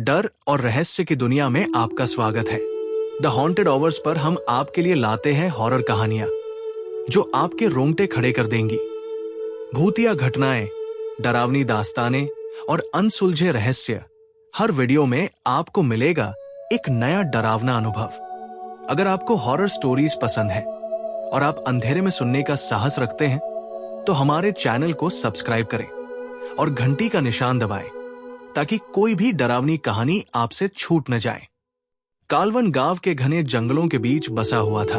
डर और रहस्य की दुनिया में आपका स्वागत है। द हॉन्टेड आवर्स पर हम आपके लिए लाते हैं हॉरर कहानियां जो आपके रोंगटे खड़े कर देंगी। भूतिया घटनाएं, डरावनी दास्तानें और अनसुलझे रहस्य। हर वीडियो में आपको मिलेगा एक नया डरावना अनुभव। अगर आपको हॉरर स्टोरीज पसंद है और आप अंधेरे में सुनने का साहस रखते हैं तो हमारे चैनल को सब्सक्राइब करें और घंटी का निशान दबाएं ताकि कोई भी डरावनी कहानी आपसे छूट न जाए। कालवन गांव के घने जंगलों के बीच बसा हुआ था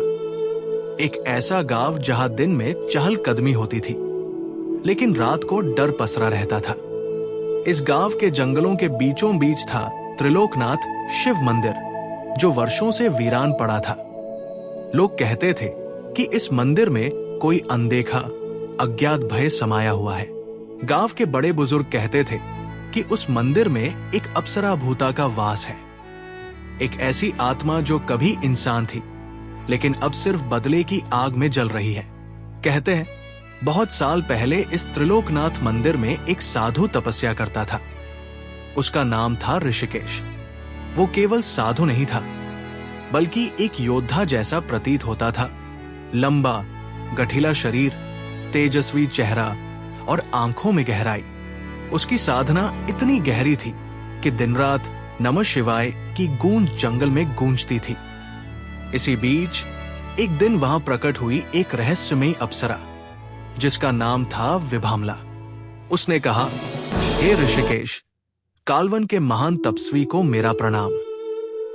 एक ऐसा गांव जहां दिन में चहलकदमी होती थी लेकिन रात को डर पसरा रहता था। इस गांव के जंगलों के बीचों बीच था त्रिलोकनाथ शिव मंदिर जो वर्षों से वीरान पड़ा था। लोग कहते थे कि इस मंदिर में कोई अनदेखा अज्ञात भय समाया हुआ है। गांव के बड़े बुजुर्ग कहते थे कि उस मंदिर में एक अप्सरा भूता का वास है, एक ऐसी आत्मा जो कभी इंसान थी लेकिन अब सिर्फ बदले की आग में जल रही है। कहते हैं बहुत साल पहले इस त्रिलोकनाथ मंदिर में एक साधु तपस्या करता था। उसका नाम था ऋषिकेश। वो केवल साधु नहीं था बल्कि एक योद्धा जैसा प्रतीत होता था। लंबा गठीला शरीर, तेजस्वी चेहरा और आंखों में गहराई। उसकी साधना इतनी गहरी थी कि दिन रात नमः शिवाय की गूंज जंगल में गूंजती थी। इसी बीच एक दिन वहां प्रकट हुई एक रहस्यमयी अप्सरा जिसका नाम था विभामला। उसने कहा, हे ऋषिकेश, कालवन के महान तपस्वी को मेरा प्रणाम।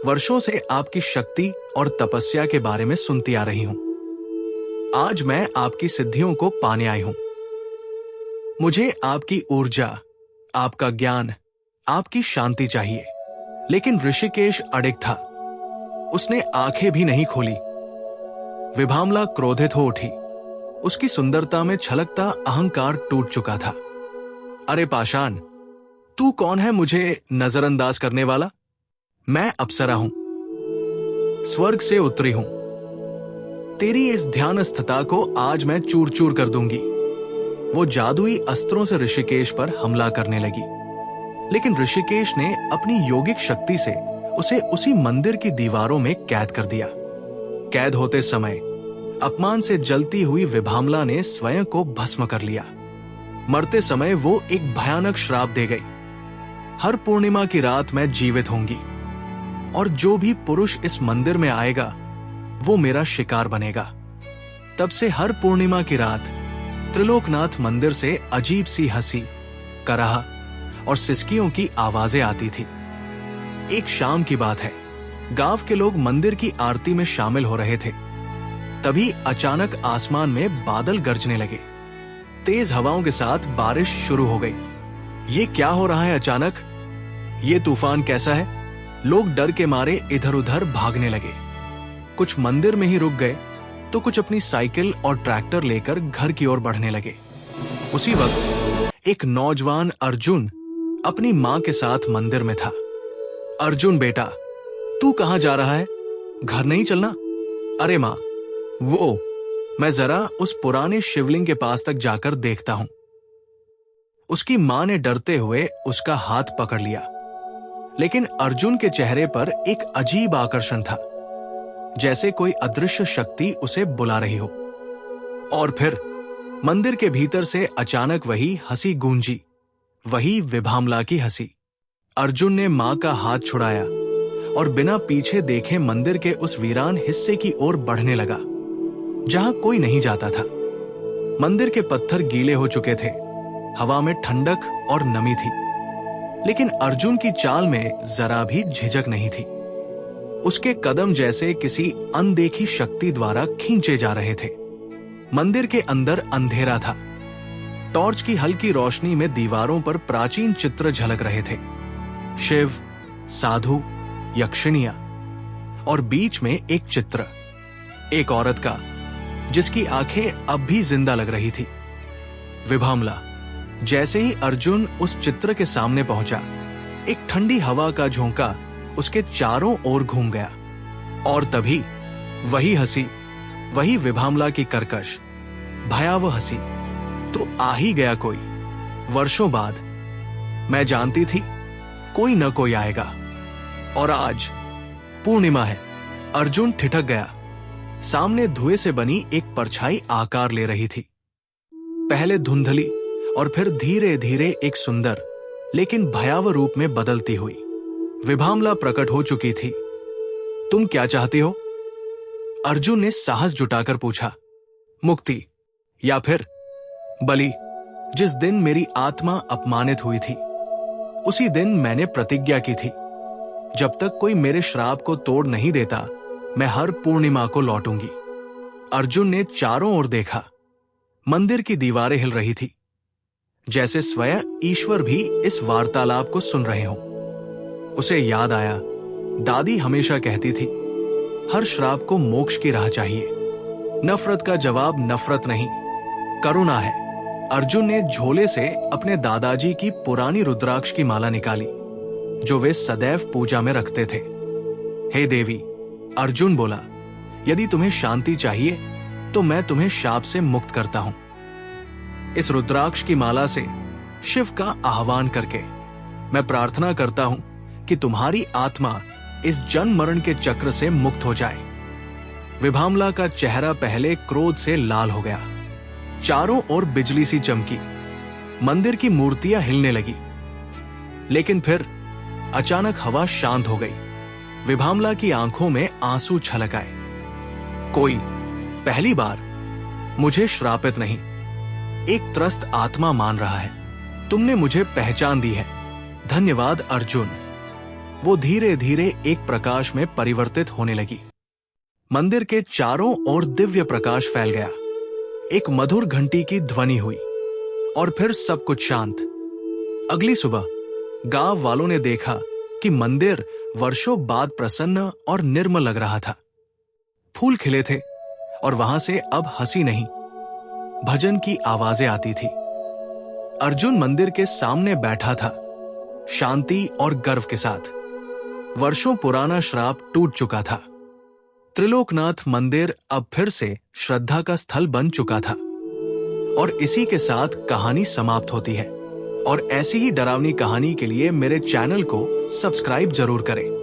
वर्षों से आपकी शक्ति और तपस्या के बारे में सुनती आ रही हूं। आज मैं आपकी सिद्धियों को पाने आई हूं। मुझे आपकी ऊर्जा, आपका ज्ञान, आपकी शांति चाहिए। लेकिन ऋषिकेश अडिग था। उसने आंखें भी नहीं खोली। विभामला क्रोधित हो उठी। उसकी सुंदरता में छलकता अहंकार टूट चुका था। अरे पाषाण, तू कौन है मुझे नजरअंदाज करने वाला? मैं अप्सरा हूं, स्वर्ग से उतरी हूं। तेरी इस ध्यानस्थता को आज मैं चूर चूर कर दूंगी। वो जादुई अस्त्रों से ऋषिकेश पर हमला करने लगी लेकिन ऋषिकेश ने अपनी योगिक शक्ति से उसे उसी मंदिर की दीवारों में कैद कर दिया। कैद होते समय अपमान से जलती हुई विभामला ने स्वयं को भस्म कर लिया। मरते समय वो एक भयानक श्राप दे गई, हर पूर्णिमा की रात मैं जीवित होंगी और जो भी पुरुष इस मंदिर में आएगा वो मेरा शिकार बनेगा। तब से हर पूर्णिमा की रात त्रिलोकनाथ मंदिर से अजीब सी हंसी, कराह और सिसकियों की आवाजें आती थी। एक शाम की बात है, गांव के लोग मंदिर की आरती में शामिल हो रहे थे। तभी अचानक आसमान में बादल गरजने लगे। तेज हवाओं के साथ बारिश शुरू हो गई। ये क्या हो रहा है अचानक? ये तूफान कैसा है? लोग डर के मारे इधर उधर भागने लगे। कुछ मंदिर में ही रुक गए तो कुछ अपनी साइकिल और ट्रैक्टर लेकर घर की ओर बढ़ने लगे। उसी वक्त एक नौजवान अर्जुन अपनी मां के साथ मंदिर में था। अर्जुन बेटा, तू कहां जा रहा है? घर नहीं चलना? अरे मां, वो मैं जरा उस पुराने शिवलिंग के पास तक जाकर देखता हूं। उसकी मां ने डरते हुए उसका हाथ पकड़ लिया लेकिन अर्जुन के चेहरे पर एक अजीब आकर्षण था, जैसे कोई अदृश्य शक्ति उसे बुला रही हो। और फिर मंदिर के भीतर से अचानक वही हंसी गूंजी, वही विभामला की हंसी। अर्जुन ने मां का हाथ छुड़ाया और बिना पीछे देखे मंदिर के उस वीरान हिस्से की ओर बढ़ने लगा जहां कोई नहीं जाता था। मंदिर के पत्थर गीले हो चुके थे, हवा में ठंडक और नमी थी लेकिन अर्जुन की चाल में जरा भी झिझक नहीं थी। उसके कदम जैसे किसी अनदेखी शक्ति द्वारा खींचे जा रहे थे। मंदिर के अंदर अंधेरा था। टॉर्च की हल्की रोशनी में दीवारों पर प्राचीन चित्र झलक रहे थे, शिव, साधु, यक्षिणियां और बीच में एक चित्र, एक औरत का जिसकी आंखें अब भी जिंदा लग रही थी। विभामला। जैसे ही अर्जुन उस चित्र के सामने पहुंचा, एक ठंडी हवा का झोंका उसके चारों ओर घूम गया और तभी वही हंसी, वही विभामला की कर्कश भयावह हंसी। तो आ ही गया कोई। वर्षों बाद मैं जानती थी कोई न कोई आएगा। और आज पूर्णिमा है। अर्जुन ठिठक गया। सामने धुएं से बनी एक परछाई आकार ले रही थी। पहले धुंधली और फिर धीरे धीरे एक सुंदर लेकिन भयावह रूप में बदलती हुई विभामला प्रकट हो चुकी थी। तुम क्या चाहती हो? अर्जुन ने साहस जुटाकर पूछा। मुक्ति या फिर बलि? जिस दिन मेरी आत्मा अपमानित हुई थी उसी दिन मैंने प्रतिज्ञा की थी, जब तक कोई मेरे श्राप को तोड़ नहीं देता मैं हर पूर्णिमा को लौटूंगी। अर्जुन ने चारों ओर देखा। मंदिर की दीवारें हिल रही थी, जैसे स्वयं ईश्वर भी इस वार्तालाप को सुन रहे हों। उसे याद आया, दादी हमेशा कहती थी, हर श्राप को मोक्ष की राह चाहिए। नफरत का जवाब नफरत नहीं, करुणा है। अर्जुन ने झोले से अपने दादाजी की पुरानी रुद्राक्ष की माला निकाली, जो वे सदैव पूजा में रखते थे। हे देवी, अर्जुन बोला, यदि तुम्हें शांति चाहिए तो मैं तुम्हें शाप से मुक्त करता हूं। इस रुद्राक्ष की माला से शिव का आह्वान करके मैं प्रार्थना करता हूं कि तुम्हारी आत्मा इस जन्म मरण के चक्र से मुक्त हो जाए। विभामला का चेहरा पहले क्रोध से लाल हो गया। चारों ओर बिजली सी चमकी, मंदिर की मूर्तियां हिलने लगी। लेकिन फिर अचानक हवा शांत हो गई। विभामला की आंखों में आंसू छलक आए। कोई पहली बार मुझे श्रापित नहीं, एक त्रस्त आत्मा मान रहा है। तुमने मुझे पहचान दी है, धन्यवाद अर्जुन। वो धीरे धीरे एक प्रकाश में परिवर्तित होने लगी। मंदिर के चारों ओर दिव्य प्रकाश फैल गया। एक मधुर घंटी की ध्वनि हुई और फिर सब कुछ शांत। अगली सुबह गांव वालों ने देखा कि मंदिर वर्षों बाद प्रसन्न और निर्मल लग रहा था। फूल खिले थे और वहां से अब हंसी नहीं, भजन की आवाजें आती थी। अर्जुन मंदिर के सामने बैठा था, शांति और गर्व के साथ। वर्षों पुराना श्राप टूट चुका था। त्रिलोकनाथ मंदिर अब फिर से श्रद्धा का स्थल बन चुका था। और इसी के साथ कहानी समाप्त होती है। और ऐसी ही डरावनी कहानी के लिए मेरे चैनल को सब्सक्राइब जरूर करें।